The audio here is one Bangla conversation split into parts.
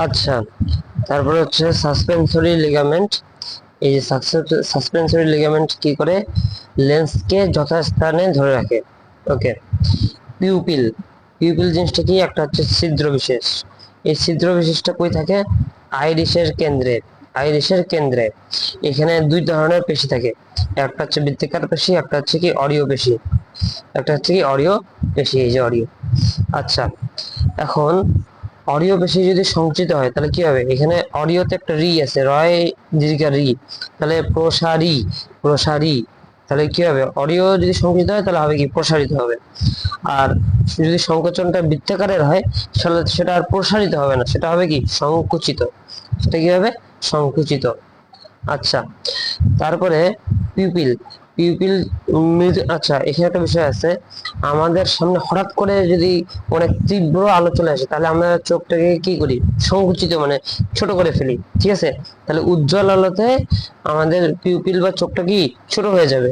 আচ্ছা, তারপরে হচ্ছে সাসপেনসরি লিগামেন্ট। এই যে সাসপেনসরি লিগামেন্ট কি করে? লেন্সকে যথাস্থানে ধরে রাখে। ওকে। পিউপিল। পিউপিল জিনিসটা কি? একটা হচ্ছে ছিদ্র বিশেষ। এই ছিদ্র বিশেষটা কই থাকে? আইরিশের কেন্দ্রে। আইরিশের কেন্দ্রে এখানে দুই ধরনের পেশি থাকে। একটা হচ্ছে বৃত্তাকার পেশি, একটা হচ্ছে কি অডিও পেশি। একটা হচ্ছে কি অডিও পেশি, এই যে অডিও। আচ্ছা, এখন অডিও পেশি যদি সংকুচিত হয় তাহলে কি হবে? এখানে অডিওতে একটা রি আছে, রয় দীর্ঘ রি, তাহলে প্রসারী। প্রসারী। তাহলে কি হবে? অডিও যদি সংকুচিত হয় তাহলে হবে কি? প্রসারিত হবে। আর যদি সংকোচনটা বৃত্তাকারের হয় সেটা আর প্রসারিত হবে না, সেটা হবে কি? সংকুচিত। সেটা কি হবে? সংকুচিত। আচ্ছা, তারপরে পিউপিল। পিউপিল আচ্ছা, এখানে একটা বিষয় আছে। আমাদের সামনে হঠাৎ করে যদি অনেক তীব্র আলো চলে আসে তাহলে আমরা চোখটাকে কি করি? সংকুচিত, মানে ছোট করে ফেলি, ঠিক আছে? তাহলে উজ্জ্বল আলোতে আমাদের পিউপিল বা চোখটা কি? ছোট হয়ে যাবে।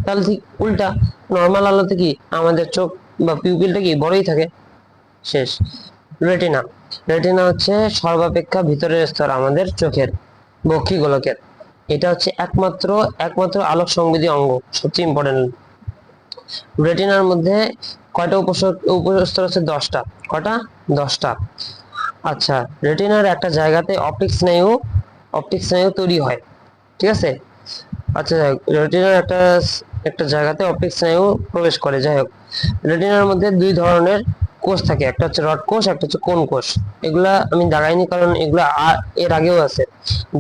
তাহলে ঠিক উল্টা, নর্মাল আলোতে কি আমাদের চোখ বা পিউপিলটা কি? বড়ই থাকে। শেষ। রেটিনা। রেটিনা হচ্ছে সর্বাপেক্ষা ভিতরের স্তর আমাদের চোখের, বক্ষী গোলকের। এটা হচ্ছে একমাত্র একমাত্র আলোক সংবেদী অঙ্গ, সবচেয়ে ইম্পর্টেন্ট। রেটিনার মধ্যে কয়টা উপস্তর আছে? 10টা। কয়টা? 10টা। আচ্ছা, রেটিনার একটা জায়গাতে অপটিক স্নায়ু তৈরি হয়, ঠিক আছে? আচ্ছা, যাই হোক, রেটিনার একটা একটা জায়গাতে অপটিক স্নায়ু প্রবেশ করে। যাই হোক, রেটিনার মধ্যে দুই ধরনের কোষ থাকে, একটা হচ্ছে রড কোষ, একটা হচ্ছে কোন কোষ। এগুলা আমি দাগাইনি কারণ এগুলা এর আগেও আছে।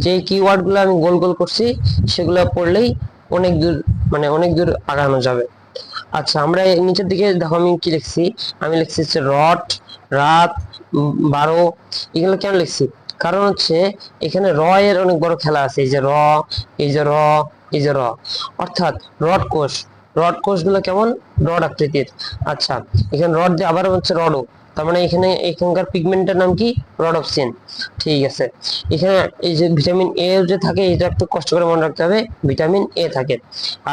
যে কিওয়ার্ড গুলো আমি গোল গোল করছি সেগুলো পড়লেই অনেক দূর, মানে অনেক দূর আগানো যাবে। আচ্ছা, আমরা নিচের দিকে দেখো আমি কি লিখছি। আমি লিখছি হচ্ছে রড, রাত, 12। এগুলো কেন লিখছি? কারণ হচ্ছে এখানে র এর অনেক বড় খেলা আছে। এই যে র, এই যে র, এই যে র, অর্থাৎ রড কোষ। রড কোষগুলো কেমন? রড আকৃতির। আচ্ছা, এখানে রড দিয়ে আবার হচ্ছে রডও, তার মানে এখানকার পিগমেন্টের নাম কি? রডপসিন। ঠিক আছে। এখানে এই যে ভিটামিন এ যে থাকে, এটা একটু কষ্ট করে মনে রাখতে হবে, ভিটামিন এ থাকে।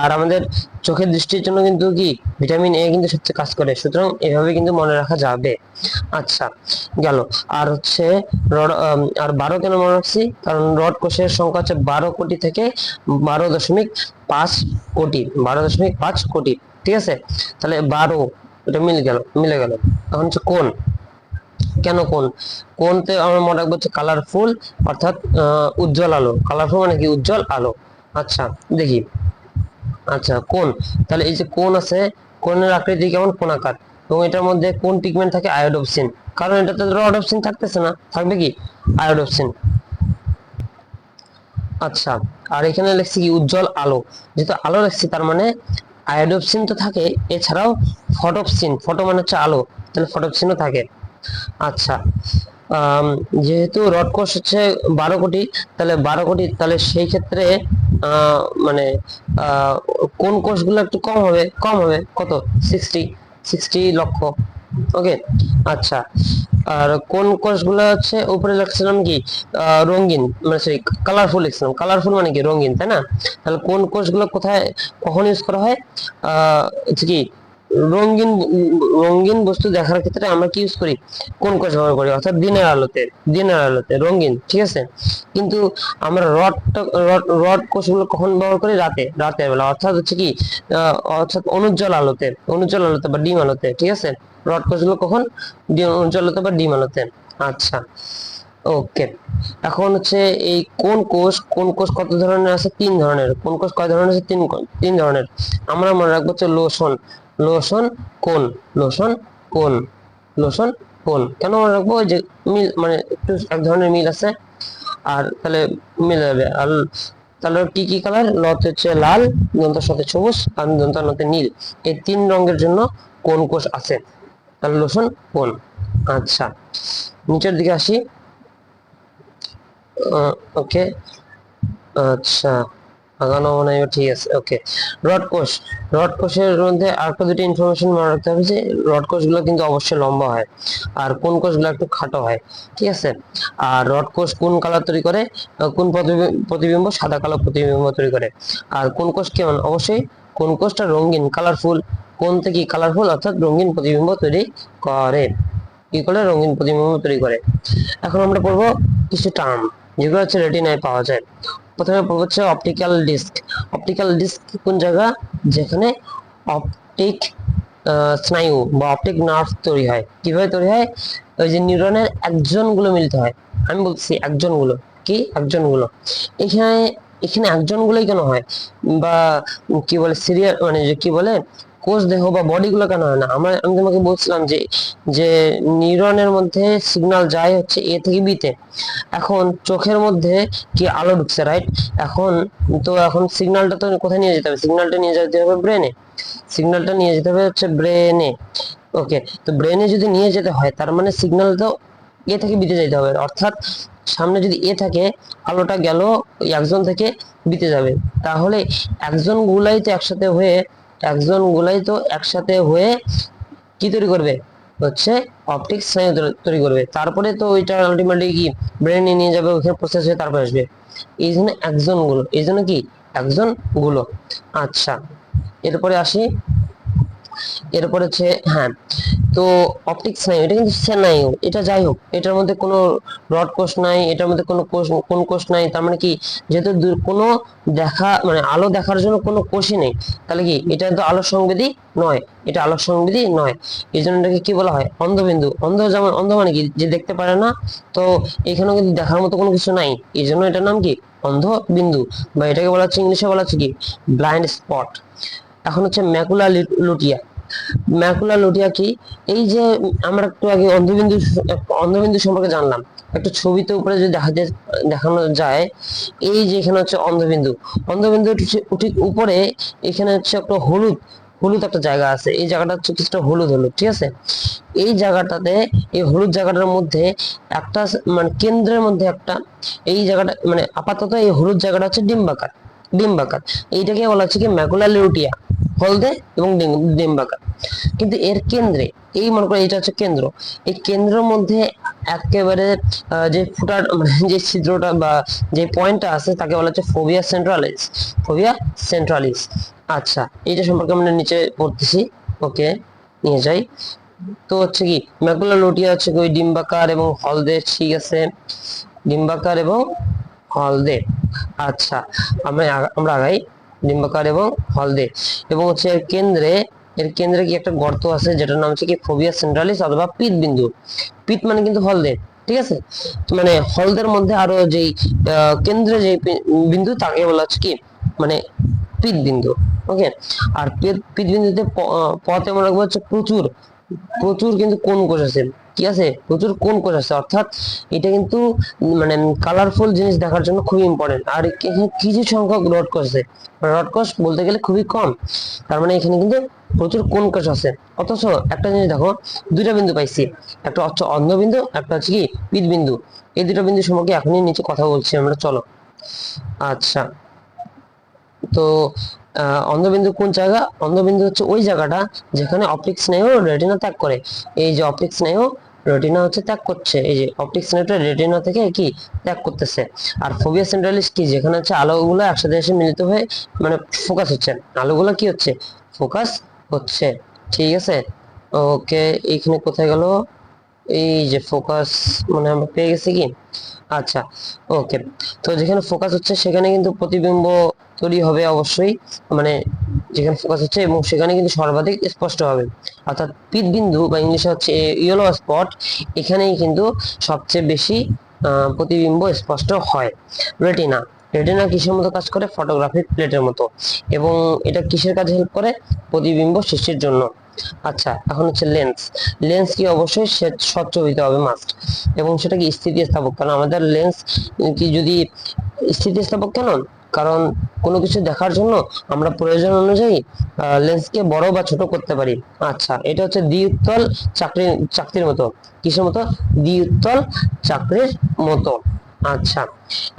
আর আমাদের চোখের দৃষ্টির জন্য কিন্তু কি? ভিটামিন এ কিন্তু সবচেয়ে কাজ করে, সুতরাং এভাবে কিন্তু মনে রাখা যাবে। আচ্ছা, গেল। আর হচ্ছে আর 12 কেন মনে রাখছি? কারণ রড কোষের সংখ্যা হচ্ছে 12 কোটি থেকে 12.5 কোটি। 12.5 কোটি, ঠিক আছে? তাহলে 12, এটা মিলে গেল। এখন হচ্ছে কোন। কেন কোন? কোনতে আমরা মনে রাখবো হচ্ছে কালারফুল, অর্থাৎ উজ্জ্বল আলো। কালারফুল মানে কি? উজ্জ্বল আলো। আচ্ছা, দেখি। আচ্ছা, কোন। তাহলে এই যে কোন আছে, কোনের আকৃতি কেমন? কোনাকার। এবং এটার মধ্যে কোন পিগমেন্ট থাকে? আয়োডোপসিন। কারণ এটাতে রডোপসিন থাকতেছে না, থাকবে কি? আয়োডোপসিন। আচ্ছা, আর এখানে লিখছি কি? উজ্জ্বল আলো। যেহেতু আলো লিখছি তার মানে আয়োডোপসিন তো থাকে, এছাড়াও ফটোপসিন। ফটো মানে হচ্ছে আলো, তাহলে ফটোপসিনও থাকে। আচ্ছা, আম, যেহেতু রড কোষ হচ্ছে 12 কোটি, তাহলে 12 কোটি, তাহলে সেই ক্ষেত্রে মানে আহ, কোন কোষগুলো একটু কম হবে কত? 60 লক্ষ। ওকে। আচ্ছা, আর কোন কোষগুলো হচ্ছে উপরে লিখছিলাম কি? রঙিন, মানে সরি, কালারফুল লিখছিলাম। কালারফুল মানে কি? রঙিন, তাই না? তাহলে কোন কোষগুলো কোথায় কখন ইউজ করা হয়? হচ্ছে কি? রঙিন রঙিন বস্তু দেখার ক্ষেত্রে আমরা কি ইউজ করি? কোন কোষ ব্যবহার করি? অর্থাৎ দিনের আলোতে রঙিন, ঠিক আছে? কিন্তু আমরা রড কোষগুলো কখন ব্যবহার করি? রাতের বেলা, অর্থাৎ হচ্ছে কি? অর্থাৎ অনুজ্জ্বল আলোতে বা ডিম আলোতে, ঠিক আছে? রড কোষগুলো কখন? অনুজ্জ্বল আলোতে বা ডিম আলোতে। আচ্ছা, ওকে। এখন হচ্ছে এই কোন কোষ কত ধরনের আছে? 3 ধরনের। কোন কোষ কয় ধরনের আছে? তিন ধরনের। আমরা মনে রাখবো হচ্ছে লোশন। লোশন কোন। লোশন কোন। লোশন কোন কেন মনে রাখবো? ওই যে মিল, মানে একটু এক ধরনের মিল আছে। আর তাহলে মিলে যাবে। আর তাহলে কি কি কালার? লতে হচ্ছে লাল, দন্তের সাথে সবুজ, আর দন্তান্নতে নীল। এই 3 রঙের জন্য কোন কোষ আছে। তাহলে লোশন কোন। আচ্ছা, নিচের দিকে আসি। ওকে। আচ্ছা, আগানো মনে হয় ঠিক আছে। ওকে। রড কোষ। রড কোষের মধ্যে আরেকটা দুটো ইনফরমেশন মনে রাখতে হবে যে রড কোষগুলো কিন্তু অবশ্যই লম্বা হয়, আর কোন কোষগুলো একটু খাটো হয়, ঠিক আছে? আর রড কোষ কোন কালার তৈরি করে? কোন প্রতিবিম্ব? সাদা কালো প্রতিবিম্ব তৈরি করে। আর কোন কোষ কেমন? অবশ্যই কোন কোষটা রঙিন, কালারফুল। কোন থেকে কালারফুল, অর্থাৎ রঙিন প্রতিবিম্ব তৈরি করে। কি করে রঙিন প্রতিবিম্ব তৈরি করে। এখন আমরা পড়বো কিছু টার্ম যেগুলো হচ্ছে রেটিনায় পাওয়া যায়। প্রথমে পড়বো হচ্ছে অপটিক্যাল ডিস্ক। অপটিক্যাল ডিস্ক কোন জায়গা, যেখানে অপটিক স্নায়ু বা অপটিক নার্ভ তৈরি হয়। কিভাবে তৈরি হয়, ওই যে নিউরনের একজন গুলো মিলিত হয়। আমি বলছি একজন গুলো, কি একজন গুলো। এখানে এখানে একজন গুলোই কেন হয়, বা কি বলে সিরিয়াল, মানে যে কি বলে কোষ দেহ বা বডি গুলো কেন হয় না। আমি তোমাকে বলছিলাম যে যে নিউরনের মধ্যে সিগন্যাল যায় হচ্ছে এ থেকে বি তে। এখন চোখের মধ্যে কি আলো ঢুকছে, রাইট। এখন এখন সিগন্যালটা তো কোথায় নিয়ে যেতে হবে, সিগন্যালটা নিয়ে যেতে হবে ব্রেনে। সিগন্যালটা নিয়ে যেতে হবে হচ্ছে ব্রেনে। ওকে, তো ব্রেনে যদি নিয়ে যেতে হয় তার মানে সিগন্যাল তো এ থেকে বিতে যেতে হবে, অর্থাৎ সামনে যদি এ থাকে আলোটা গেল একজন থেকে বিতে যাবে। তাহলে একজন গুলাই তো একসাথে হয়ে কি তৈরি করবে, হচ্ছে অপটিক স্নায়ু তৈরি করবে। তারপরে তো ওইটা আলটিমেটলি কি ব্রেনে নিয়ে যাবে, ওখানে প্রসেস হয়ে তারপর আসবে। এই জন্য একজন গুলো, এই জন্য কি একজন গুলো। আচ্ছা, এরপরে আসি। এরপর হচ্ছে হ্যাঁ, তো অপটিক স্নায়ু এটা কিন্তু স্নায়ু, এটা যাই হোক, এটার মধ্যে কোনো রড কোষ নাই, এটার মধ্যে কোনো কোষ নাই। তার মানে কি, যেহেতু কোনো দেখা মানে আলো দেখার জন্য কোনো কোষই নেই, তাহলে কি এটা তো আলোক সংবেদী নয়, এটা আলোক সংবেদী নয়। এই জন্য এটাকে কি বলা হয়, অন্ধবিন্দু। যেমন অন্ধ মানে কি, যে দেখতে পারে না, তো এখানেও কিন্তু দেখার মতো কোনো কিছু নাই, এই জন্য এটার নাম কি অন্ধ বিন্দু, বা এটাকে বলা হচ্ছে ইংলিশে বলা হচ্ছে কি ব্লাইন্ড স্পট। এখন হচ্ছে ম্যাকুলা লুটিয়া। ম্যাকুলা লুটিয়া কি, এই যে আমরা একটু আগে অন্ধবিন্দু সম্পর্কে জানলাম, একটা ছবিতে উপরে যদি দেখানো যায়, এই যে এখানে হচ্ছে অন্ধবিন্দু। অন্ধবিন্দু ঠিক উপরে এখানে হচ্ছে একটা হলুদ হলুদ একটা জায়গা আছে, এই জায়গাটা হচ্ছে কিছুটা হলুদ হলুদ, ঠিক আছে। এই জায়গাটাতে, এই হলুদ জায়গাটার মধ্যে একটা মানে কেন্দ্রের মধ্যে একটা, এই জায়গাটা মানে আপাতত এই হলুদ জায়গাটা হচ্ছে ডিম্বাকার। ডিম্বাকার এইটাকে বলা হচ্ছে কি ম্যাকুলা লিউটিয়া, হলদে এবং ডিম্বাকার। কিন্তু এর কেন্দ্রে, এই মনে করো এটা হচ্ছে কেন্দ্র, এই কেন্দ্রের মধ্যে একেবারে যে ফুটার মানে যে ছিদ্রটা বা যে পয়েন্টটা আছে তাকে বলা হচ্ছে ফোভিয়া সেন্ট্রালিস। ফোভিয়া সেন্ট্রালিস। আচ্ছা, এইটা সম্পর্কে আমরা নিচে পড়তেছি। ওকে, নিয়ে যাই। তো হচ্ছে কি ম্যাকুলা লুটিয়া হচ্ছে ওই ডিম্বাকার এবং হলদে, ঠিক আছে, ডিম্বাকার এবং হলদে। আচ্ছা, আমরা আগাই। ডিম্বাকার এবং হলদে, এবং হচ্ছে এর কেন্দ্রে কি একটা গর্ত আছে যেটার নাম হচ্ছে কি ফোভিয়া সেন্ট্রালিস অথবা পিত বিন্দু। পিত মানে কিন্তু হলদে, ঠিক আছে। তো মানে হলদের মধ্যে আরো যেই কেন্দ্রে যে বিন্দু তাকে বলা হচ্ছে কি মানে পিত বিন্দু। ওকে, আর পিত বিন্দুতে পথে মনে রাখবো হচ্ছে প্রচুর প্রচুর কিন্তু কোন কোষ আছে, কি আছে, প্রচুর কোন কোষ আছে। অর্থাৎ এটা কিন্তু মানে কালারফুল জিনিস দেখার জন্য খুবই ইম্পর্টেন্ট। আর এখানে কিছু সংখ্যক রড কোষ আছে, রড কোষ বলতে গেলে খুবই কম, তার মানে এখানে কিন্তু প্রচুর কোন কোষ আছে। অথচ একটা জিনিস দেখো, দুইটা বিন্দু পাইছি, একটা হচ্ছে অন্ধবিন্দু, একটা হচ্ছে কি পিত বিন্দু। এই দুটো বিন্দু সম্পর্কে এখনই নিচে কথা বলছি আমরা, চলো। আচ্ছা, তো অন্ধবিন্দু কোন জায়গা, অন্ধবিন্দু হচ্ছে ওই জায়গাটা যেখানে অপটিক স্নায়ু রেটিনা ত্যাগ করে। এই যে অপটিক স্নায়ু রেটিনা হচ্ছে ত্যাগ করছে, এই যে অপটিক স্নায়ুটা রেটিনা থেকে কি ত্যাগ করতেছে। আর ফোভিয়া সেন্ট্রালিস কি, যেখানে হচ্ছে আলোগুলো একসাথে এসে মিলিত হয়ে মানে ফোকাস হচ্ছে, আলোগুলো কি হচ্ছে ফোকাস হচ্ছে, ঠিক আছে। ওকে, এইখানে কোথায় গেল, এই যে ফোকাস, মানে আমরা পেয়ে গেছি কি। আচ্ছা, ওকে, তো যেখানে ফোকাস হচ্ছে সেখানে কিন্তু প্রতিবিম্ব তৈরি হবে অবশ্যই, মানে যেখানে ফোকাস হচ্ছে এবং সেখানে কিন্তু সর্বাধিক স্পষ্ট হবে। অর্থাৎ পিত বিন্দু বা ইংলিশে হচ্ছে ইয়েলো স্পট, এখানেই কিন্তু সবচেয়ে বেশি প্রতিবিম্ব স্পষ্ট হয়। রেটিনা, রেটিনা কিসের মতো কাজ করে, ফটোগ্রাফিক প্লেটের মতো। এবং এটা কিসের কাজে হেল্প করে, প্রতিবিম্ব সৃষ্টির জন্য। আচ্ছা, এখন হচ্ছে লেন্স। লেন্স কি অবশ্যই স্বচ্ছ হইতে হবে মাস্ট, এবং সেটা কি স্থিতিস্থাপক। কারণ আমাদের লেন্স কি যদি স্থিতিস্থাপক কেন, কারণ কোনো কিছু দেখার জন্য আমরা প্রয়োজন অনুযায়ী লেন্সকে বড় বা ছোট করতে পারি। আচ্ছা, এটা হচ্ছে দ্বিউত্তল চাকতির মতো, কিসের মতো, দ্বিউত্তল চাকরির মতো। আচ্ছা,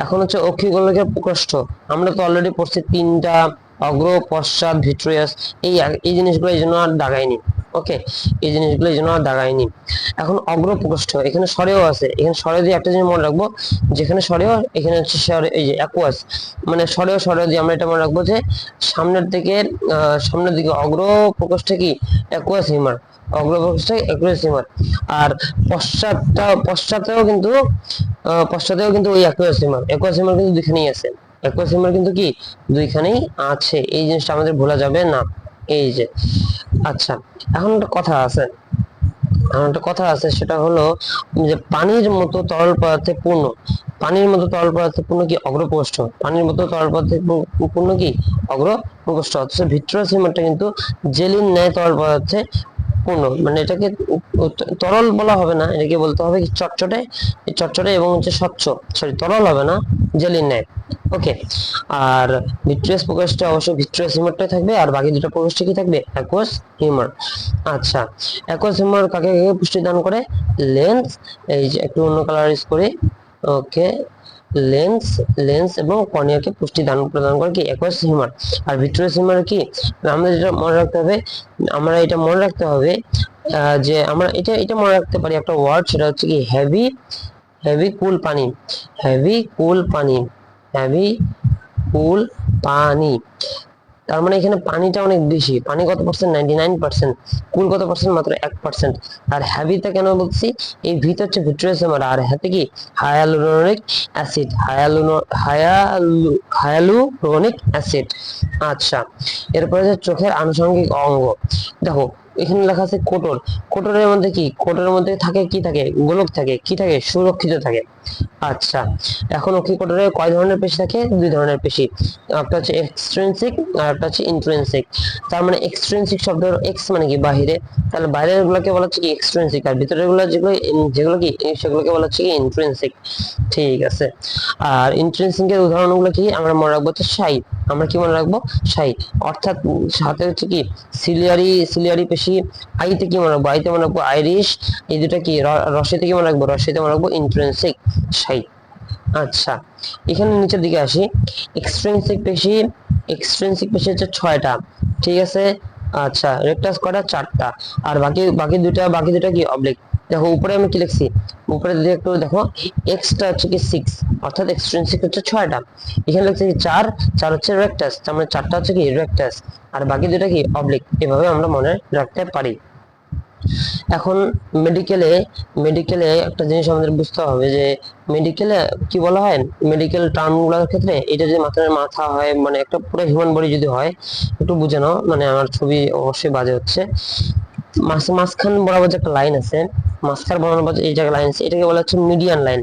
এখন হচ্ছে অক্ষিগোলকের প্রকোষ্ঠ। আমরা তো অলরেডি পড়ছি তিনটা, অগ্র, পশ্চাৎ, ভিট্রিয়াস। এই এই জিনিসগুলো এই জন্য আর দাগাইনি। ওকে, এই জিনিসগুলো এই জন্য আর দাগাইনি। এখন অগ্রপ্রকোষ্ঠ, এখানে স্বরেও আছে, এখানে স্বরে দিয়ে একটা জিনিস মনে রাখবো, যেখানে স্বরেও এখানে হচ্ছে স্বরে, এই যে অ্যাকুয়াস, মানে স্বরেও স্বরে দিয়ে আমরা এটা মনে রাখবো যে সামনের দিকে অগ্রপ্রকোষ্ঠে কি অ্যাকুয়াস হিউমার, অগ্রপ্রকোষ্ঠে অ্যাকুয়াস হিউমার। আর পশ্চাতেও কিন্তু ওই অ্যাকুয়াস হিউমার, কিন্তু দুইখানেই আছে, অ্যাকুয়াস হিউমার কিন্তু কি দুইখানেই আছে, এই জিনিসটা আমাদের ভোলা যাবে না। এই যে আচ্ছা, এখন একটা কথা আছে, সেটা হলো যে পানির মতো তরল পদার্থে পূর্ণ, পানির মতো তরল পদার্থে পূর্ণ কি অগ্রপ্রকোষ্ঠ, পানির মতো তরল পদার্থে পূর্ণ কি অগ্রপ্রকোষ্ঠ। অথচ ভিট্রাস হিউমারটা কিন্তু জেলির ন্যায় তরল পদার্থে পূর্ণ, মানে এটাকে তরল বলা হবে না, এটাকে বলতে হবে কি চটচটে, চটচটে এবং হচ্ছে স্বচ্ছ, সরি তরল হবে না, জেলির ন্যায়। ওকে, আর ভিট্রিয়াস প্রকোষ্ঠে অবশ্যই ভিট্রিয়াস হিউমারটাই থাকবে, আর বাকি দুটো প্রকোষ্ঠে কি থাকবে অ্যাকুয়াস হিউমার। আচ্ছা, অ্যাকুয়াস হিউমার কাকে কাকে পুষ্টি দান করে? লেন্স, এই যে একটু অন্য কালার ইউজ করি, ওকে, লেন্স, এবং কর্নিয়াকে পুষ্টি দান প্রদান করে কি অ্যাকুয়াস হিউমার। আর ভিট্রিয়াস হিউমার কি, আমাদের যেটা মনে রাখতে হবে, আমরা এটা মনে রাখতে হবে যে আমরা এটা মনে রাখতে পারি একটা ওয়ার্ড, সেটা হচ্ছে কি হেভি কুল পানি, হেভি কুল পানি, হেভি কুল পানি। তার মানে এখানে পানিটা অনেক বেশি, পানি কত পার্সেন্ট? 99%। কুল কত পার্সেন্ট? মাত্র 1%। আর হ্যাভিটা কেন বলছি? এই ভিটা হচ্ছে ভিট্রিয়াস হিউমার, আর হ্যাতে কি হায়ালুরোনিক অ্যাসিড, হায়ালুরোনিক অ্যাসিড। আচ্ছা, এরপরে যে চোখের আনুষঙ্গিক অঙ্গ, দেখো এখানে লেখা আছে কোটর, কোটরের মধ্যে কি, কোটরের মধ্যে থাকে কি, থাকে গোলক থাকে, কি থাকে সুরক্ষিত থাকে। আচ্ছা, এখন অক্ষি কোটরে কয় ধরনের পেশি থাকে? দুই ধরনের পেশি, একটা হচ্ছে এক্সট্রিনসিক আর একটা হচ্ছে ইন্ট্রিনসিক। তার মানে এক্সট্রিনসিক শব্দের এক্স মানে কি বাহিরে, তাহলে বাইরের গুলোকে বলা হচ্ছে কি এক্সট্রিনসিক, আর ভিতরের গুলো যেগুলো যেগুলো কি সেগুলোকে বলা হচ্ছে কি ইন্ট্রিনসিক। ঠিক আছে, আর ইন্ট্রিনসিক এর উদাহরণগুলো কি আমরা মনে রাখবো? হচ্ছে সাই, আমরা কি মনে রাখবো? সাই, অর্থাৎ সাথে হচ্ছে কি সিলিয়ারি পেশি। আইতে কি মনে রাখবো? আইতে মনে রাখবো আইরিশ। এই দুটা কি রসিতে কি মনে রাখবো? রসিতে মনে রাখবো ইন্ট্রিনসিক, সাই। আচ্ছা, এখানে নিচের দিকে আসি, এক্সট্রিনসিক পেশি হচ্ছে 6টা, ঠিক আছে। আচ্ছা, রেকটাস কয়টা? 4টা। আর বাকি দুটা কি অবলিক। দেখো উপরে আমি কি লিখছি, উপরে যদি একটু দেখো, এক্সটা হচ্ছে কি 6, অর্থাৎ এক্সট্রিনসিক হচ্ছে 6টা, এখানে লিখছি কি 4, 4 হচ্ছে রেকটাস, তার মানে 4টা হচ্ছে কি রেকটাস, আর বাকি দুটা কি অবলিক। এভাবে আমরা মনে রাখতে পারি। এখন মেডিকেলে একটা জিনিস আমাদের বুঝতে হবে যে মেডিকেলে কি বলা হয়, মেডিকেল টার্মগুলোর ক্ষেত্রে এটা যে মাথা হয়, মানে একটা পুরো হিউম্যান বডি যদি হয়, একটু বুঝে নাও, মানে আমার ছবি অবশ্যই বাজে হচ্ছে। মাঝখান বরাবর যে একটা লাইন আছে, মাঝখান বরাবর এই জায়গায় লাইন আছে, এটাকে বলা হচ্ছে মিডিয়ান লাইন।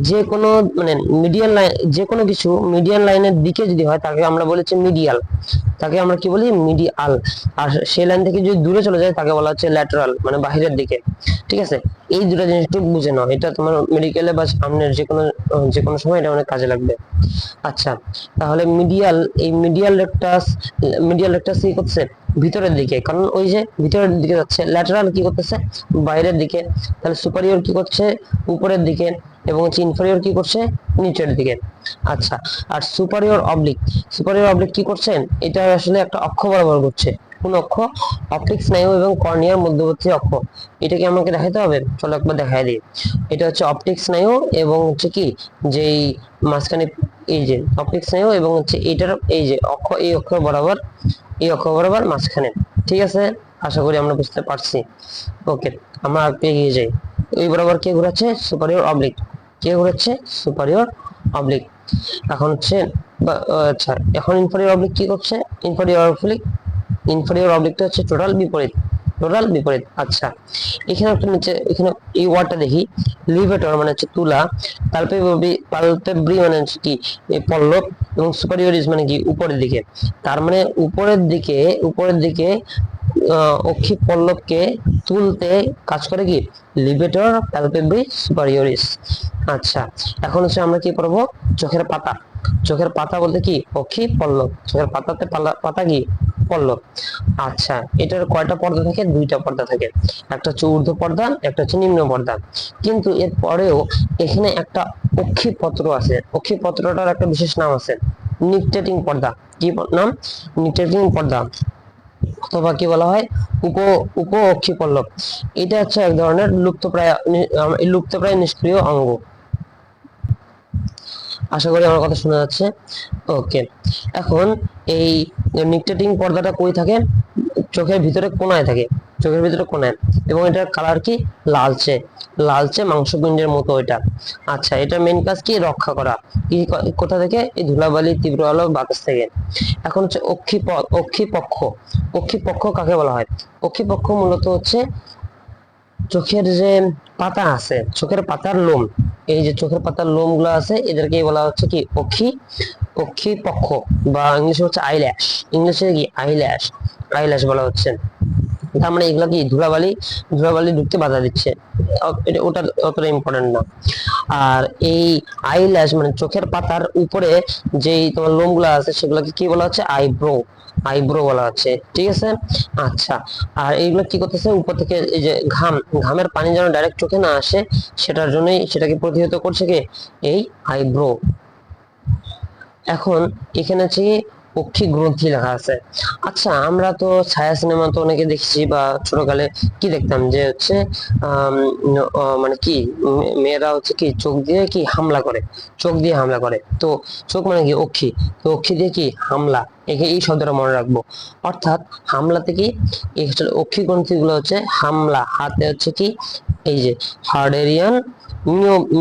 যে কোনো মানে মিডিয়ান লাইন, যে কোনো কিছু মিডিয়ান লাইনের দিকে যদি হয় তাকে আমরা বলেছি মিডিয়াল, তাকে আমরা কি বলি? মিডিয়াল। আর সেই লাইন থেকে যদি দূরে চলে যায় তাকে বলা হচ্ছে ল্যাটারাল, মানে বাহিরের দিকে। ঠিক আছে, এই দুটো জিনিস একটু বুঝে নাও, এটা তোমার মেডিকেলে বা সামনের যে কোনো সময় এটা অনেক কাজে লাগবে। আচ্ছা, তাহলে এই মিডিয়াল রেকটাস কি করছে? ভিতরের দিকে, কারণ ওই যে ভিতরের দিকে যাচ্ছে। ল্যাটারাল কি করতেছে? বাইরের দিকে। তাহলে সুপারিয়র কি করছে? উপরের দিকে। এবং হচ্ছে ইনফেরিয়র কি করছে? নিচের দিকে। আচ্ছা, আর সুপারিয়র অবলিক কি করছেন? এটা আসলে একটা অক্ষ বরাবর ঘুরছে। কোন অক্ষ? অপটিক স্নায়ু এবং কর্নিয়ার মধ্যবর্তী অক্ষ। এটাকে আমাকে দেখাতে হবে, চলো একবার দেখাই দিই। এটা হচ্ছে অপটিক স্নায়ু এবং হচ্ছে কি যেই মাঝখানে, এই যে অপটিক স্নায়ু এবং হচ্ছে এটার এই যে অক্ষ, এই অক্ষ বরাবর মাঝখানে। ঠিক আছে, আশা করি আমরা বুঝতে পারছি। ওকে, আমরা এগিয়ে যাই। এই বরাবর কে ঘোরাচ্ছে? Superior oblique. কে ঘোরাচ্ছে? Superior oblique. এখন হচ্ছে আচ্ছা, এখন ইনফেরিয়র অবলিক কি করছে? ইনফেরিয়র অবলিকটা হচ্ছে টোটাল বিপরীত। আচ্ছা, এখানে একটা নিচে, এখানে এই ওয়ার্ডটা দেখি, লিভেটর মানে হচ্ছে তুলা, পালপেব্রি মানে হচ্ছে কি এই পল্লব, এবং সুপারিয়রিস মানে কি উপরের দিকে। তার মানে উপরের দিকে অক্ষি পল্লবকে তুলতে কাজ করে কি লিভেটর, প্যালপেব্রি, সুপারিয়রিস। আচ্ছা, এখন হচ্ছে আমরা কি করব? চোখের পাতা বলতে কি অক্ষি পল্লব, চোখের পাতাতে পাতা কি পল্লব। আচ্ছা, এটার কয়টা পর্দা থাকে? 2টা পর্দা থাকে, একটা হচ্ছে ঊর্ধ্ব পর্দা, একটা হচ্ছে নিম্ন পর্দা। কিন্তু এর পরেও এখানে একটা অক্ষিপত্র আছে, অক্ষিপত্রটার একটা বিশেষ নাম আছে, নিকটেটিং পর্দা। কি নাম? নিকটেটিং পর্দা। অথবা কি বলা হয় উপ উপ অক্ষি পল্লব। এটা হচ্ছে এক ধরনের লুপ্তপ্রায় নিষ্ক্রিয় অঙ্গ। আশা করি আমার কথা শোনা যাচ্ছে। ওকে, এখন এই নিকটেটিং পর্দাটা কই থাকে? চোখের ভিতরে কোনায় থাকে, চোখের ভিতরে কোনায়, এবং এটার কালার কি? লালচে, লালচে মাংসপিণ্ডের মতো এটা। আচ্ছা, এটা মেন কাজ কি? রক্ষা করা। কি কোথা থেকে? এই ধুলাবালি, তীব্র আলো, বাতাস থেকে। এখন হচ্ছে অক্ষিপক্ষ। অক্ষিপক্ষ কাকে বলা হয়? অক্ষিপক্ষ মূলত হচ্ছে চোখের যে পাতা আছে, চোখের পাতার লোম, এই যে চোখের পাতার লোম গুলো আছে, এদেরকে বলা হচ্ছে কি? অক্ষি পক্ষ, বা ইংলিশে হচ্ছে আইল্যাশ। ইংলিশে কি? আইল্যাশ, আইল্যাশ বলা হচ্ছে। তার মানে এগুলা কি? ধুলাবালি, ধুলাবালি ঢুকতে বাধা দিচ্ছে। এটা ওটা অতটা ইম্পর্টেন্ট না। আর এই আইল্যাশ মানে চোখের পাতার উপরে যেই তোমার লোমগুলো আছে, সেগুলোকে কি বলা হচ্ছে? আইব্রো, আইব্রো বলা হচ্ছে, ঠিক আছে। আচ্ছা, আর এইগুলো কি করতেছে? উপর থেকে এই যে ঘামের পানি যেন ডাইরেক্ট চোখে না আসে, সেটার জন্যই সেটাকে প্রতিহত করছে কি? এই আইব্রো। এখন এখানে হচ্ছে কি? অক্ষি গ্রন্থি লেখা আছে। আচ্ছা, আমরা তো ছায়া সিনেমা তো অনেকে দেখেছি, বা ছোটকালে কি দেখতাম যে হচ্ছে মানে কি মেয়েরা হচ্ছে কি চোখ দিয়ে কি হামলা করে, চোখ দিয়ে হামলা করে। তো চোখ মানে কি? অক্ষি। তো অক্ষি দিয়ে কি? হামলা। এই শব্দটা মনে রাখবো। অর্থাৎ হামলাতে কি? এই অক্ষি গ্রন্থি গুলো হচ্ছে হামলা, হাতে হচ্ছে কি? এই যে হার্ডেরিয়ান,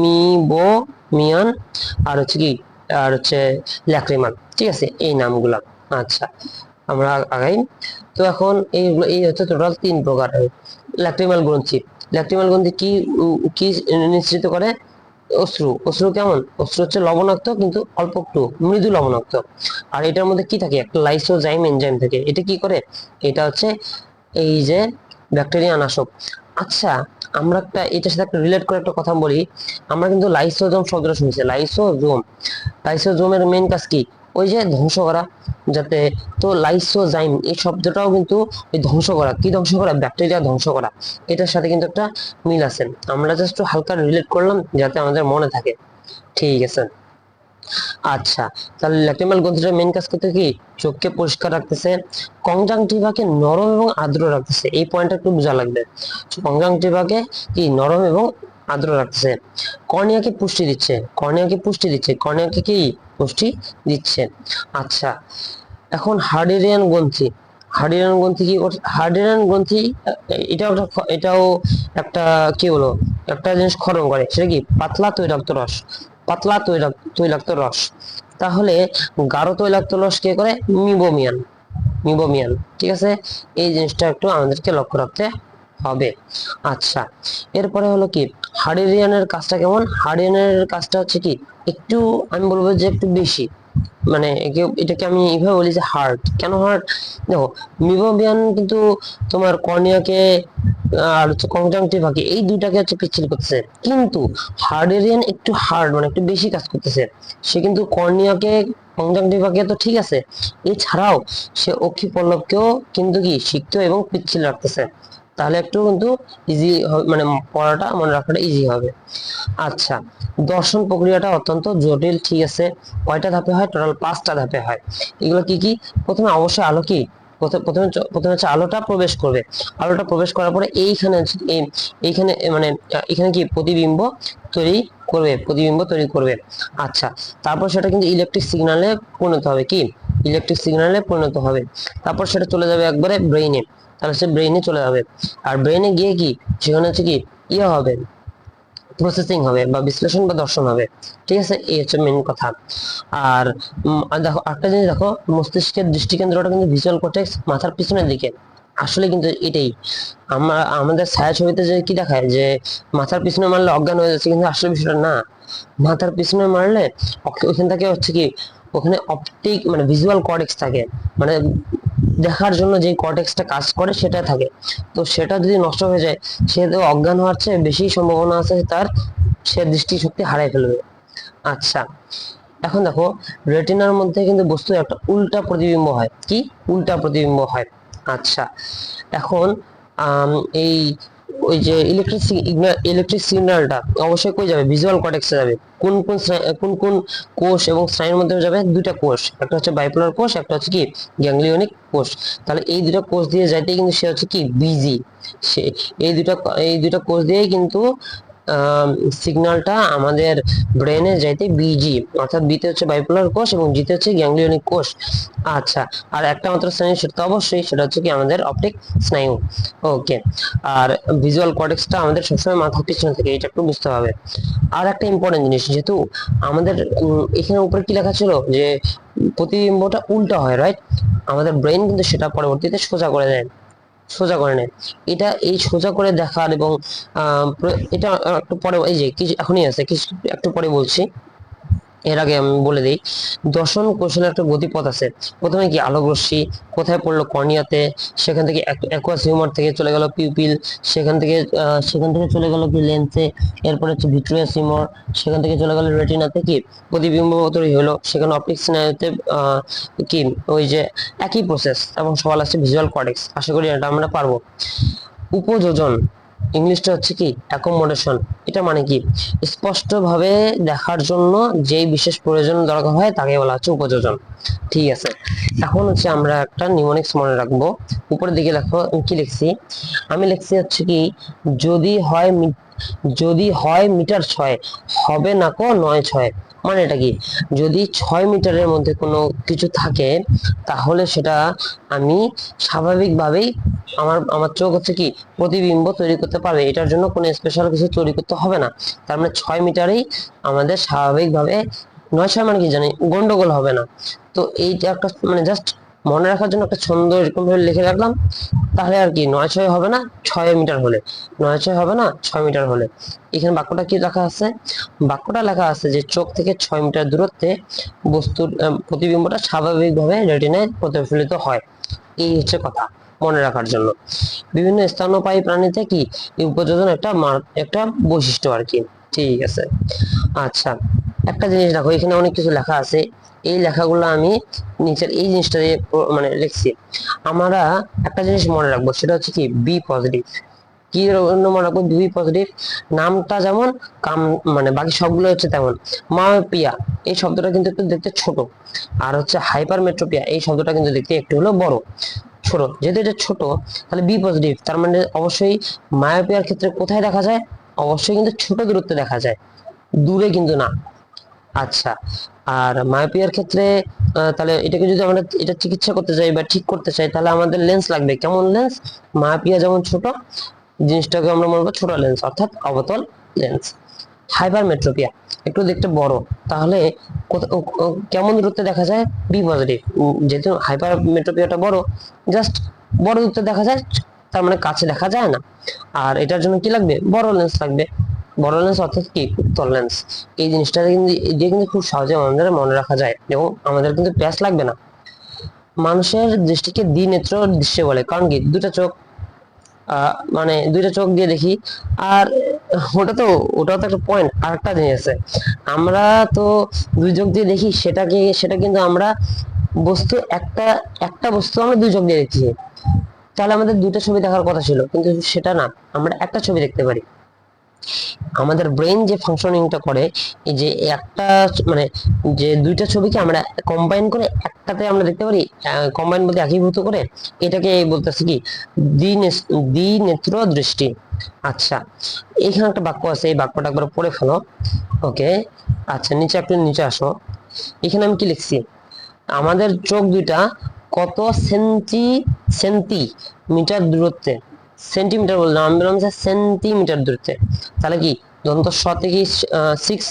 মিবোমিয়ান, আর হচ্ছে কি? আর হচ্ছে ল্যাক্রিমাল, ঠিক আছে, এই নামগুলা। আচ্ছা, আমরা আগাই। তো এখন এই হচ্ছে টোটাল 3 প্রকার। ল্যাক্রিমাল গ্রন্থি, ল্যাক্রিমাল গ্রন্থি কি কি নিশ্চিত করে? অশ্রু। অশ্রু কেমন? অশ্রু হচ্ছে লবণাক্ত, কিন্তু অল্প একটু মৃদু লবণাক্ত। আর এটার মধ্যে কি থাকে? একটা লাইসোজাইম এনজাইম থাকে। এটা কি করে? এটা হচ্ছে এই যে ব্যাকটেরিয়া নাশক। আচ্ছা, আমরা একটা এটার সাথে একটা রিলেট করে একটা কথা বলি। আমরা কিন্তু লাইসোজোম শব্দটা শুনছি, লাইসোজোম। লাইসোজোমের মেইন কাজ কি? ওই যে ধ্বংস করা, যাতে। তো লাইসোজাইম এই শব্দটাও কিন্তু ওই ধ্বংস করা। কি ধ্বংস করা? ব্যাকটেরিয়া ধ্বংস করা। এটার সাথে কিন্তু একটা মিল আছে। আমরা জাস্ট হালকা রিলেট করলাম যাতে আমাদের মনে থাকে। ঠিক আছে। আচ্ছা, তাহলে ল্যাক্রিমাল গ্রন্থিটার মেইন কাজ করতে কি? চোখকে পরিষ্কার রাখতেছে, কনজাংটিভাকে নরম এবং আর্দ্র রাখতেছে। এই পয়েন্টটা একটু বোঝা লাগবে। কনজাংটিভাকে কি? নরম এবং আর্দ্র রাখতেছে। কর্নিয়াকে পুষ্টি দিচ্ছে, কর্নিয়াকে পুষ্টি দিচ্ছে, কর্নিয়াকে কি? পুষ্টি দিচ্ছে। আচ্ছা, এখন হার্ডেরিয়ান গ্রন্থি। হার্ডেরিয়ান গ্রন্থি কি করছে? হার্ডেরিয়ান গ্রন্থি এটাও একটা কি বলো, একটা জিনিস ক্ষরণ করে। সেটা কি? পাতলা তৈলাক্ত রস, পাতলা তৈলাক্ত রস। তাহলে গাঢ় তৈলাক্ত রস কে করে? মিবোমিয়ান, মিবোমিয়ান, ঠিক আছে। এই জিনিসটা একটু আমাদেরকে লক্ষ্য রাখতে হবে। আচ্ছা, এরপরে হলো কি? হার্ডেরিয়ানের কাজটা কেমন? হার্ডেরিয়ানের কাজটা হচ্ছে কি? একটু, আমি বলবো যে একটু বেশি। মানে এটাকে আমি এইভাবে বলি যে হার্ড। কেন হার্ড? দেখো, মিবোমিয়ান কিন্তু তোমার কর্নিয়াকে আর হচ্ছে কনজাংটিভাকে, এই দুইটাকে হচ্ছে পিচ্ছিল করতেছে, কিন্তু হার্ডেরিয়ান একটু হার্ড, মানে একটু বেশি কাজ করতেছে। সে কিন্তু কর্নিয়াকে, কনজাংটিভাকে তো ঠিক আছে, এছাড়াও সে অক্ষি পল্লবকেও কিন্তু কি সিক্ত এবং পিচ্ছিল রাখতেছে। তাহলে একটু কিন্তু ইজি, মানে পড়াটা মনে রাখাটা ইজি হবে। আচ্ছা, দর্শন প্রক্রিয়াটা অত্যন্ত জটিল, ঠিক আছে। কয়টা ধাপে হয়? টোটাল 5টা ধাপে হয়। এগুলো কি কি? প্রথমে অবশ্যই আলো কি? প্রথমে হচ্ছে আলোটা প্রবেশ করবে। আলোটা প্রবেশ করার পরে এইখানে মানে এখানে কি? প্রতিবিম্ব তৈরি করবে, প্রতিবিম্ব তৈরি করবে। আচ্ছা, তারপর সেটা কিন্তু ইলেকট্রিক সিগন্যালে পরিণত হবে। কি? ইলেকট্রিক সিগন্যালে পরিণত হবে। তারপর সেটা চলে যাবে একবারে ব্রেইনে। তাহলে সে ব্রেইনে চলে যাবে। আর ব্রেইনে গিয়ে কি? সেখানে হচ্ছে কি? ইয়ে হবে, প্রসেসিং হবে, বা বিশ্লেষণ বা দর্শন হবে। ঠিক আছে, এই হচ্ছে মেইন কথা। আর দেখো একটা জিনিস, দেখো মস্তিষ্কের দৃষ্টিকেন্দ্রটা কিন্তু ভিজুয়াল কর্টেক্স মাথার পিছনের দিকে। আসলে কিন্তু এটাই আমাদের ছায়াছবিতে যে কি দেখায় যে মাথার পিছনে মারলে অজ্ঞান হয়ে যাচ্ছে, কিন্তু আসলে বিষয়টা না। মাথার পিছনে মারলে ওখান থেকে হচ্ছে কি? ওখানে অপটিক মানে ভিজুয়াল কর্টেক্স থাকে, মানে দেখার জন্য যে কর্টেক্সটা কাজ করে সেটা থাকে। তো সেটা যদি নষ্ট হয়ে যায়, সে তো অজ্ঞান হওয়ার চেয়ে বেশি সম্ভাবনা আছে সে দৃষ্টিশক্তি হারাই ফেলবে। আচ্ছা, এখন দেখো, রেটিনার মধ্যে কিন্তু বস্তু একটা উল্টা প্রতিবিম্ব হয়। কি? উল্টা প্রতিবিম্ব হয়। আচ্ছা, এখন এই ওই যে ইলেকট্রিক সিগন্যালটা অবশ্যই কই যাবে, ভিজুয়াল কর্টেক্সে যাবে। কোন কোন কোষ এবং স্নায়ুর মধ্যে যাবে? দুইটা কোষ, একটা হচ্ছে বাইপোলার কোষ, একটা হচ্ছে কি গ্যাংলিয়নিক কোষ। তাহলে এই দুটো কোষ দিয়ে যাইতে কিন্তু সে হচ্ছে কি বিজি, সে এই দুটা কোষ দিয়েই কিন্তু সিগন্যালটা আমাদের ব্রেনে যাইতে বিজি, অর্থাৎ বিতে হচ্ছে বাইপোলার কোষ এবং জিতে হচ্ছে গ্যাংলিয়নিক কোষ। আচ্ছা, আর একটা মাত্র স্নায়ু, সেটা তো অবশ্যই, সেটা হচ্ছে কি আমাদের অপটিক স্নায়ু। ওকে, আর ভিজুয়াল কর্টেক্সটা আমাদের সবসময় মাথার পিছনে থাকে, এটা একটু বুঝতে হবে। আর একটা ইম্পর্টেন্ট জিনিস, যেহেতু আমাদের এখানে উপরে কি লেখা ছিল যে প্রতিবিম্বটা উল্টা হয়, রাইট? আমাদের ব্রেন কিন্তু সেটা পরবর্তীতে সোজা করে দেয়, সোজা করে নেয়। এটা এই সোজা করে দেখার এবং এটা একটু পরে, এই যে কিছু এখনই আছে, কিছু একটু পরে বলছি। এর আগে আমি বলে দিই, দর্শন কৌশলের একটা গতিপথ আছে। প্রথমে কি আলোক রশ্মি কোথায় পড়লো? কর্নিয়াতে, সেখান থেকে অ্যাকুয়াস হিউমার থেকে চলে গেল পিউপিল, সেখান থেকে চলে গেল কি লেন্সে, এরপরে হচ্ছে ভিট্রিয়াস হিউমার, সেখান থেকে চলে গেল রেটিনাতে, কি প্রতিবিম্ব তৈরি হলো, সেখানে অপটিক স্নায়ুতে কি ওই যে একই প্রসেস, এবং সবার আছে ভিজুয়াল কর্টেক্স। আশা করি এটা আমরা পারবো। উপযোজন, ইংলিশটা হচ্ছে কি অ্যাকোমোডেশন। এটা মানে কি স্পষ্টভাবে দেখার জন্য যেই বিশেষ প্রয়োজন দরকার হয় তাকে বলা হচ্ছে উপযোজন। ঠিক আছে, এখন হচ্ছে আমরা একটা নিউমোনিক্স মনে রাখবো। উপরের দিকে লেখো, আমি কি লিখছি? আমি লিখছি হচ্ছে কি, যদি হয় মিটার 6, হবে না কো 9-6। মানে এটা কি, যদি 6 মিটারের মধ্যে কোনো কিছু থাকে, তাহলে সেটা আমি স্বাভাবিকভাবেই আমার চোখ হচ্ছে কি প্রতিবিম্ব তৈরি করতে পারবে, এটার জন্য কোনো স্পেশাল কিছু তৈরি করতে হবে না। তার মানে 6 মিটারেই আমাদের স্বাভাবিকভাবে, 9-6 মানে কি জানি, গন্ডগোল হবে না। তো এইটা একটা মানে জাস্ট মনে রাখার জন্য একটা ছন্দ এরকম ভাবে লিখে রাখলাম। তাহলে আর কি 9-6 হবে না 6 মিটার হলে, 9-6 হবে না 6 মিটার হলে। এখানে বাক্যটা কি লেখা আছে? বাক্যটা লেখা আছে যে চোখ থেকে 6 মিটার দূরত্বে বস্তুর প্রতিবিম্বটা স্বাভাবিকভাবে রেটিনায় প্রতিফলিত হয়। এই হচ্ছে কথা, মনে রাখার জন্য। বিভিন্ন স্তন্যপায়ী প্রাণীতে কি এই উপযোজন একটা বৈশিষ্ট্য আর কি। ঠিক আছে, আচ্ছা, একটা জিনিস দেখো, এখানে অনেক কিছু লেখা আছে। এই লেখাগুলো আমি নিচের এই জিনিসটা দিয়ে মানে লিখছি। আমরা একটা জিনিস মনে রাখবো, সেটা হচ্ছে কি বি পজিটিভ। কি মনে রাখবো? Be positive. নামটা যেমন কাম, মানে বাকি সবগুলো হচ্ছে তেমন। মায়োপিয়া এই শব্দটা কিন্তু একটু দেখতে ছোট, আর হচ্ছে হাইপারমেট্রোপিয়া এই শব্দটা কিন্তু দেখতে একটু হলো বড়, ছোট। যেহেতু এটা ছোট, তাহলে বি পজিটিভ, তার মানে অবশ্যই মায়োপিয়ার ক্ষেত্রে কোথায় দেখা যায়? অবশ্যই কিন্তু ছোট দূরত্বে দেখা যায়, দূরে কিন্তু না। আচ্ছা, আর মায়োপিয়ার ক্ষেত্রে তাহলে এটাকে যদি আমরা এটা চিকিৎসা করতে চাই বা ঠিক করতে চাই, তাহলে আমাদের লেন্স লাগবে। কেমন লেন্স? মায়োপিয়া যেমন ছোট, জিনিসটাকে আমরা বলবো ছোট লেন্স, অর্থাৎ অবতল লেন্স। হাইপারমেট্রোপিয়া একটু দেখতে বড়, তাহলে কেমন দূরত্বে দেখা যায়? Be positive. যেহেতু হাইপারমেট্রোপিয়াটা বড়, জাস্ট বড় দূরত্বে দেখা যায়, তার মানে কাছে দেখা যায় না। আর এটার জন্য কি লাগবে? বড় লেন্স লাগবে। বড় লেন্স অর্থাৎ কি উত্তল লেন্স। এই জিনিসটা কিন্তু দিয়ে কিন্তু খুব সহজে আমাদের মনে রাখা যায়, এবং আমাদের কিন্তু প্যাচ লাগবে না। মানুষের দৃষ্টিকে দ্বিনেত্র দৃশ্য বলে, কারণ কি দুটা চোখ, মানে দুইটা চোখ দিয়ে দেখি। আর ওটাও তো একটা পয়েন্ট। আর একটা জিনিস আছে, আমরা তো দুই চোখ দিয়ে দেখি, সেটা কিন্তু আমরা বস্তু একটা একটা বস্তু আমরা দুই চোখ দিয়ে দেখছি, তাহলে আমাদের দুটো ছবি দেখার কথা ছিল, কিন্তু সেটা না, আমরা একটা ছবি দেখতে পারি। আমাদের ব্রেন যে ফাংশনিংটা করে, এই যে একটা মানে যে দুইটা ছবিকে আমরা কম্বাইন করে একটাতে আমরা দেখতে পারি, কম্বাইন বলতে একীভূত করে, এটাকে বলতেছি কি দ্বিনেত্র দৃষ্টি। আচ্ছা, এখানে একটা বাক্য আছে, এই বাক্যটা একবার পড়ে ফেলো। ওকে, আচ্ছা, নিচে আসো। এখানে আমি কি লিখছি? আমাদের চোখ দুইটা কত সেন্টিমিটার দূরত্বে, সেন্টিমিটার বললাম, আমি বললাম যে সেন্টিমিটার দূরত্বে। তাহলে কি দন্ত স থেকে 6,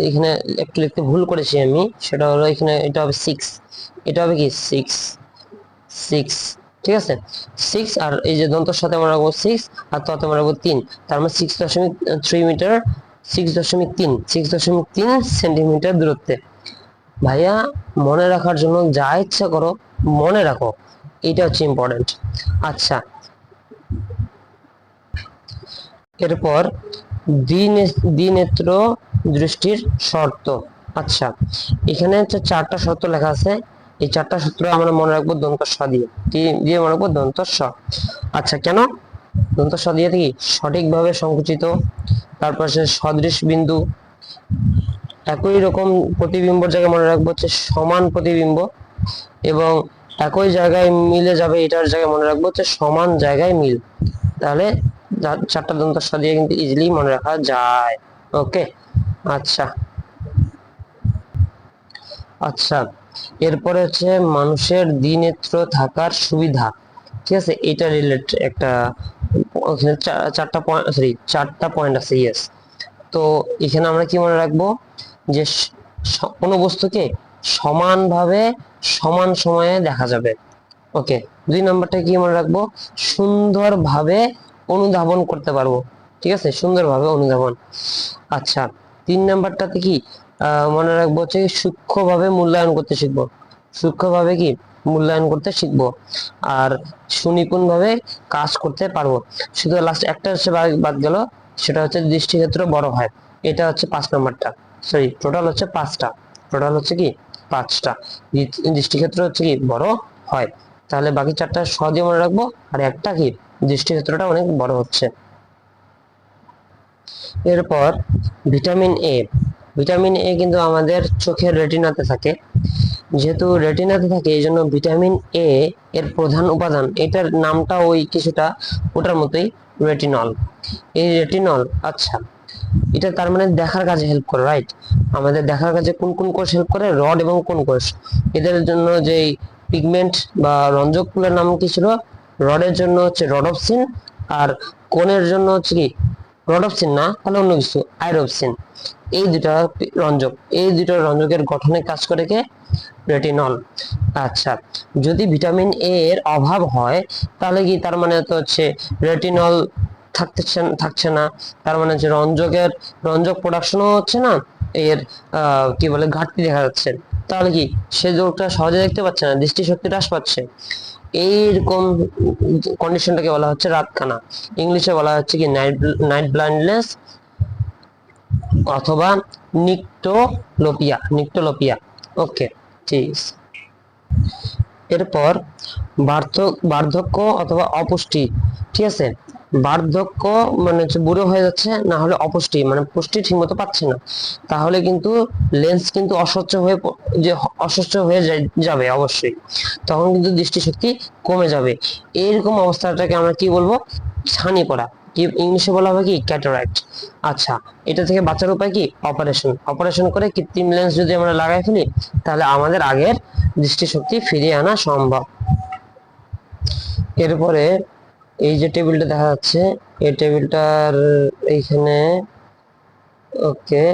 এখানে একটু লিখতে ভুল করেছি আমি, সেটা হলো এখানে এটা হবে 6, এটা হবে কি 6, ঠিক আছে। 6, আর এই যে দন্তর সাথে আমরা রাখবো 6, আর তত আমরা রাখবো 3, তার মানে 6.3 মিটার, 6.3 সেন্টিমিটার দূরত্বে। ভাইয়া, মনে রাখার জন্য যা ইচ্ছা করো মনে রাখো, এটা হচ্ছে ইম্পর্টেন্ট। আচ্ছা, এরপর দ্বিনেত্র দৃষ্টির শর্ত। আচ্ছা, এখানে হচ্ছে 4টা শর্ত লেখা আছে। এই 4টা সূত্র আমরা মনে রাখবো দন্ত স দিয়ে, কি দিয়ে মনে রাখবো? দন্ত স। আচ্ছা, কেন? দন্ত স দিয়ে কি সঠিকভাবে সংকুচিত, তারপর সে সদৃশ বিন্দু, একই রকম প্রতিবিম্বর জায়গায় মনে রাখবো হচ্ছে সমান প্রতিবিম্ব, এবং একই জায়গায় মিলে যাবে এটার জায়গায় মনে রাখবো হচ্ছে সমান জায়গায় মিল। তাহলে চারটা দন্ত স দিয়ে কিন্তু ইজিলি মনে রাখা যায়। ওকে, আচ্ছা আচ্ছা এরপরে হচ্ছে মানুষের দ্বিনেত্র থাকার সুবিধা। ঠিক আছে, এটা রিলেটেড একটা চারটা পয়েন্ট, সরি চারটা পয়েন্ট আছে, ইয়েস। তো এখানে আমরা কি মনে রাখবো যে কোনো বস্তুকে সমানভাবে সমান সময়ে দেখা যাবে। ওকে, 2 নম্বরটা কি মনে রাখবো, সুন্দরভাবে অনুধাবন করতে পারবো। ঠিক আছে, সুন্দরভাবে অনুধাবন। আচ্ছা, 3 নম্বরটাতে কি মনে রাখবো হচ্ছে সূক্ষ্মভাবে মূল্যায়ন করতে শিখবো। সূক্ষ্মভাবে কি মূল্যায়ন করতে শিখবো, আর সুনিপুণ ভাবে কাজ করতে পারবো। শুধু লাস্ট একটা হচ্ছে বাদ গেল, সেটা হচ্ছে দৃষ্টিক্ষেত্র বড় হয়। এটা হচ্ছে 5 নম্বরটা, সরি টোটাল হচ্ছে 5টা, টোটাল হচ্ছে কি 5টা। দৃষ্টিক্ষেত্র হচ্ছে কি বড় হয়। তাহলে বাকি 4টা সহজে মনে রাখবো, আর একটা কি দৃষ্টিক্ষেত্রটা অনেক বড় হচ্ছে। এরপর ভিটামিন এ। ভিটামিন এ কিন্তু আমাদের চোখের রেটিনাতে থাকে। যেহেতু রেটিনাতে থাকে এই জন্য ভিটামিন এ এর প্রধান উপাদান, এটার নামটা ওই কিছুটা ওটার মতোই, রেটিনল। এই রেটিনল, আচ্ছা এটা তার মানে দেখার কাজে হেল্প করে, রাইট? আমাদের দেখার কাজে কোন কোন কোষ হেল্প করে, রড এবং কোন কোষ। এদের জন্য যে পিগমেন্ট বা রঞ্জকগুলোর নাম কি ছিল, রডের জন্য হচ্ছে রডপসিন, আর কোণের জন্য হচ্ছে কি রডপসিন না, তাহলে অন্য কিছু আইরোপসিন। এই দুটা রঞ্জক, এই দুটো রঞ্জকের গঠনে কাজ করে কে, রেটিনল। আচ্ছা, যদি ভিটামিন এ এর অভাব হয় তাহলে কি তার মানে তো হচ্ছে রেটিনল থাকছে না, তার মানে হচ্ছে রঞ্জক প্রোডাকশনও হচ্ছে না, এর কি বলে ঘাটতি দেখা যাচ্ছে। তাহলে কি সে রোগটা সহজে দেখতে পাচ্ছে না, দৃষ্টিশক্তি হ্রাস পাচ্ছে। এইরকম কন্ডিশনটাকে বলা হচ্ছে রাতকানা। ইংলিশে বলা হচ্ছে কি নাইট ব্লাইন্ডনেস অথবা নিকটোলোপিয়া। ওকে, ঠিক আছে। এরপর বার্ধক্য অথবা অপুষ্টি। ঠিক আছে, বার্ধক্য মানে হচ্ছে বুড়ো হয়ে যাচ্ছে, না হলে অপুষ্টি মানে পুষ্টি ঠিক মতো পাচ্ছে না, তাহলে কিন্তু লেন্স কিন্তু অস্বচ্ছ হয়ে যাবে অবশ্যই, তখন কিন্তু দৃষ্টিশক্তি কমে যাবে। এইরকম অবস্থাটাকে আমরা কি বলবো, ছানি পড়া, কি ইংলিশে বলা হবে কি ক্যাটারাক্ট। আচ্ছা, এটা থেকে বাঁচার উপায় কি, অপারেশন করে কৃত্রিম লেন্স যদি আমরা লাগাই ফেলি তাহলে আমাদের আগের দৃষ্টিশক্তি ফিরিয়ে আনা সম্ভব। এরপরে এই যে টেবিলটা দেখা যাচ্ছে, এই টেবিলটার এইখানে, ওকে,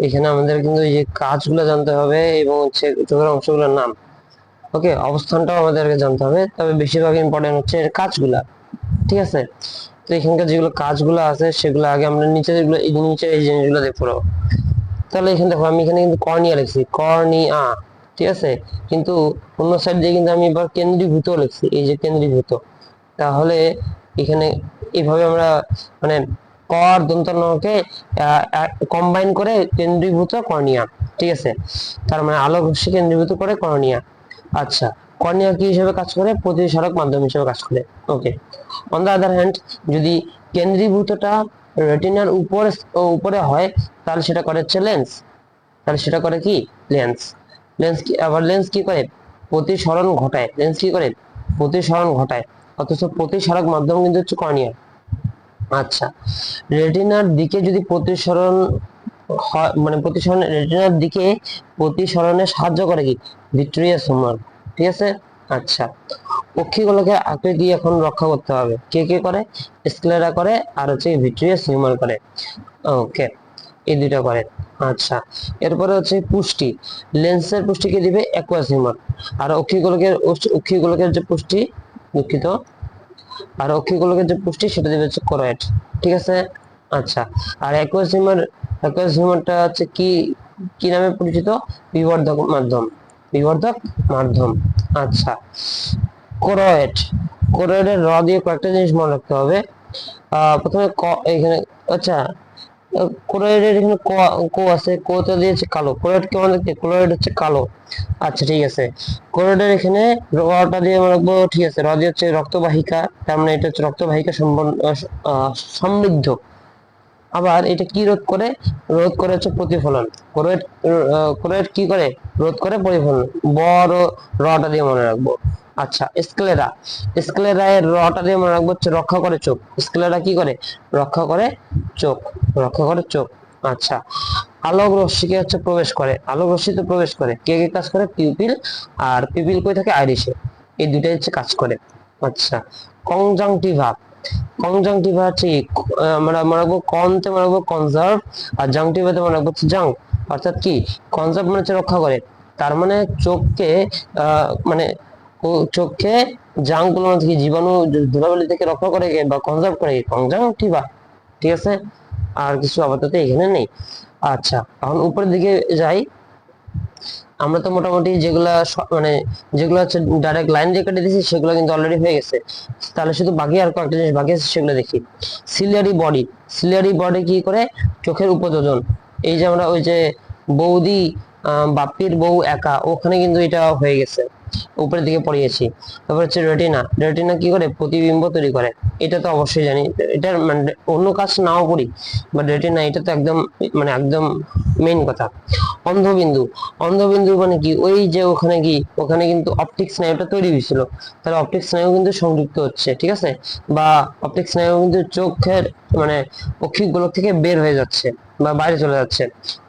এখানে আমাদের কিন্তু এই যে কাজগুলো জানতে হবে এবং হচ্ছে চোখের অংশগুলোর নাম। ওকে, অবস্থানটাও আমাদেরকে জানতে হবে, তবে বেশিরভাগ ইম্পর্টেন্ট হচ্ছে এর কাজগুলা। ঠিক আছে, তো এখানকার যেগুলো কাজগুলো আছে সেগুলো আগে আমরা নিচে যেগুলো এই নিচে এই জিনিসগুলো দেখবো। তাহলে এখানে দেখো আমি এখানে কিন্তু কর্নিয়া লিখছি, কর্নিয়া। ঠিক আছে, কিন্তু অন্য সাইড দিয়ে কিন্তু আমি এবার কেন্দ্রীভূত লিখছি, এই যে কেন্দ্রীভূত। তাহলে এখানে এইভাবে আমরা মানে কর দন্ত নকে কম্বাইন করে কেন্দ্রীভূত কর্নিয়া। ঠিক আছে, তার মানে আলোক রশ্মি কেন্দ্রীভূত করে কর্নিয়া। আচ্ছা, কর্নিয়া কি হিসেবে কাজ করে, প্রতিসরক মাধ্যম হিসেবে কাজ করে। ওকে, অন দ্য আদার হ্যান্ড যদি কেন্দ্রীভূতটা রেটিনার উপরে হয় তাহলে সেটা করে হচ্ছে লেন্স, তাহলে সেটা করে কি লেন্স। লেন্স কি করে, প্রতিসরণ ঘটায়। লেন্স কি করে, প্রতিসরণ ঘটায়, অথচ প্রতিসরক মাধ্যম কিন্তু হচ্ছে কর্নিয়া। আচ্ছা, রেটিনার দিকে যদি প্রতিসরণ মানে রেটিনার দিকে প্রতিসরণে সাহায্য করে কি ভিট্রিয়াস হিউমার। ঠিক আছে, আচ্ছা, অক্ষিগোলকের আকৃতি এখন রক্ষা করতে হবে, কে কে করে, স্ক্লেরা করে আর হচ্ছে ভিট্রিয়াস হিউমার করে। ওকে, এই দুইটা করে। আচ্ছা, এরপরে হচ্ছে পুষ্টি, লেন্সের পুষ্টি কে দিবে অ্যাকুয়াস হিউমার, আর অক্ষিগোলকের যে পুষ্টি, দুঃখিত, আর অক্ষিগোলকের যে পুষ্টি সেটা দিবে হচ্ছে কোরয়েড। ঠিক আছে, আচ্ছা, আর অ্যাকুয়াস হিউমারটা হচ্ছে কি কি নামে পরিচিত, বিবর্ধক মাধ্যম। আচ্ছা, কোরয়েড, কোরয়েডের র দিয়ে কয়েকটা জিনিস মনে রাখতে হবে। প্রথমে এখানে, আচ্ছা ক্লোরাইডের এখানে কো আছে, কোটা দিয়েছে কালো, ক্লোরাইড কেমন দেখতে, ক্লোরাইড হচ্ছে কালো। আচ্ছা ঠিক আছে, ক্লোরাইডের এখানে রটা দিয়ে রাখবো, ঠিক আছে, র দিয়ে হচ্ছে রক্তবাহিকা, তার মানে এটা হচ্ছে রক্তবাহিকা সমৃদ্ধ। আবার এটা কি রোধ করে, রোধ করে হচ্ছে প্রতিফলন। ক্লোরাইড ক্লোরাইড কি করে, রোধ করে প্রতিফলন। বড় রটা দিয়ে মনে রাখবো। আচ্ছা স্ক্লেরা, স্ক্লেরা এর রটা দিয়ে মনে রাখবো হচ্ছে রক্ষা করে চোখ। স্ক্লেরা কি করে, রক্ষা করে চোখ, রক্ষা করে চোখ। আচ্ছা, আলোক রশ্মিকে হচ্ছে প্রবেশ করে, আলোক রশ্মিতে প্রবেশ করে কে কে কাজ করে, পিউপিল, আর পিউপিল কই থাকে, আইরিশে, এই দুটাই হচ্ছে কাজ করে। আচ্ছা, কনজাংটিভা, কনজাংটিভা হচ্ছে আমরা মনে রাখবো, কনতে মনে রাখবো কনজার্ভ, আর জাংটিভাতে মনে রাখবো হচ্ছে জাং। অর্থাৎ কি, কনজার্ভ মানে হচ্ছে রক্ষা করে, তার মানে চোখকে মানে চোখকে জাংগুলো থেকে, জীবাণু ধুলাবালি থেকে রক্ষা করে বা কনজার্ভ করে কনজাংটিভা। ঠিক আছে, আর কিছু আপাতত এখানে নেই। আচ্ছা এখন উপরের দিকে যাই, আমরা তো মোটামুটি যেগুলা মানে যেগুলো হচ্ছে ডাইরেক্ট লাইন দিয়ে কেটে দিয়েছি সেগুলো কিন্তু অলরেডি হয়ে গেছে। তাহলে শুধু বাকি আর কয়েকটা জিনিস বাকি আছে, সেগুলো দেখি। সিলিয়ারি বডি, সিলিয়ারি বডি কি করে, চোখের উপযোজন। এই যে আমরা ওই যে বৌদি বাপ্পির বউ একা, ওখানে কিন্তু এটা হয়ে গেছে, উপরের দিকে পড়িয়েছি। তারপর হচ্ছে রেটিনা, রেটিনা কি করে, প্রতিবিম্ব তৈরি করে, এটা তো অবশ্যই জানি, এটার মানে অন্য কাজ নাও করি, বাট রেটিনা এটা তো একদম মানে একদম মেইন কথা। অন্ধবিন্দু, অন্ধবিন্দু মানে কি, ওই যে ওখানে কি, ওখানে কিন্তু অপটিক স্নায়ুটা তৈরি হয়েছিল, তাহলে অপটিক স্নায়ু কিন্তু সংযুক্ত হচ্ছে, ঠিক আছে, বা অপটিক স্নায়ু কিন্তু চোখের মানে পক্ষিক গোলক থেকে বের হয়ে যাচ্ছে বা বাইরে চলে যাচ্ছে।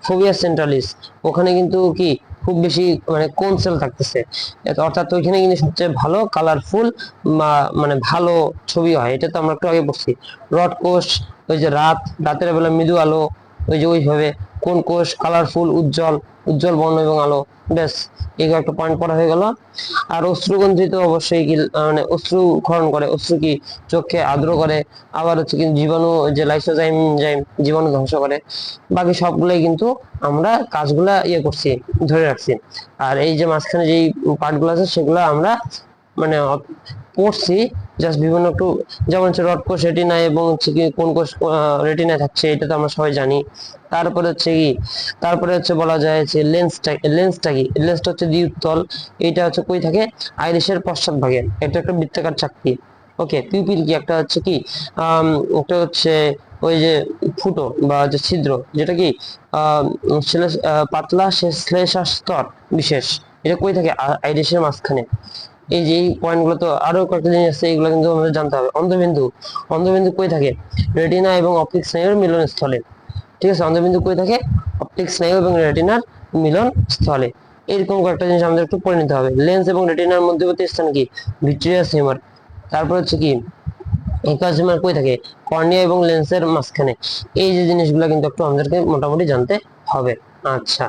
ফোবিয়া সেন্ট্রালিস, ওখানে কিন্তু কি খুব বেশি মানে কোন সেল থাকতেছে, অর্থাৎ ওইখানে কিন্তু সবচেয়ে ভালো কালারফুল মানে ভালো ছবি হয়, এটা তো আমরা একটু আগে পড়ছি। রড কোষ, ওই যে রাতের বেলা মৃদু আলো, ওই যে ওইভাবে কোন কোষ কালারফুল, উজ্জ্বল, উজ্জ্বল বর্ণ এবং আলো। ব্যাস, এই একটা পয়েন্ট পড়া হয়ে গেল। আর অশ্রুগন্ধিত অবশ্যই কি মানে অশ্রু ক্ষরণ করে, অশ্রু কি চোখকে আর্দ্র করে, আবার হচ্ছে কিন্তু জীবাণু, যে লাইসোজাইম জীবাণু ধ্বংস করে। বাকি সবগুলাই কিন্তু আমরা কাজগুলা করছি, ধরে রাখছি। আর এই যে মাঝখানে যেই পার্টগুলো আছে সেগুলো আমরা মানে পড়ছি, জাস্ট বিভিন্ন একটু, যেমন হচ্ছে রড কোষ রেটিনায়, এবং হচ্ছে কি কোন কোষ রেটিনায় থাকছে, এটা তো আমরা সবাই জানি। তারপরে হচ্ছে কি, তারপরে হচ্ছে বলা যায় যে লেন্সটা, লেন্সটা কি, লেন্সটা হচ্ছে দ্বিতল, এটা হচ্ছে কই থাকে, আইরিশের পশ্চাৎ ভাগে, এটা একটা বৃত্তাকার চাকতি। ওকে, পিউপিল কি, একটা হচ্ছে কি একটা হচ্ছে ওই যে ফুটো বা যে ছিদ্র, যেটা কি পাতলা শ্লেষাস্তর বিশেষ, এটা কই থাকে, আইরিশের মাঝখানে। এই যে এই পয়েন্টগুলো, তো আরো কয়েকটা জিনিস আছে, এগুলো কিন্তু আমাদের জানতে হবে। অন্ধবিন্দু, অন্ধবিন্দু কই থাকে, রেটিনা এবং অপটিক স্নায়ুর মিলন স্থলে। ঠিক আছে, অন্ধবিন্দু কই থাকে, অপটিক স্নায়ু এবং রেটিনার মিলন স্থলে। এরকম কয়েকটা জিনিস আমাদের একটু পড়ে নিতে হবে। লেন্স এবং রেটিনার মধ্যবর্তী স্থান কি, ভিট্রিয়াস হিউমার। তারপর হচ্ছে কি, একাজ হিউমার কই থাকে, কর্নিয়া এবং লেন্সের মাঝখানে। এই যে জিনিসগুলো কিন্তু একটু আমাদেরকে মোটামুটি জানতে হবে। আচ্ছা,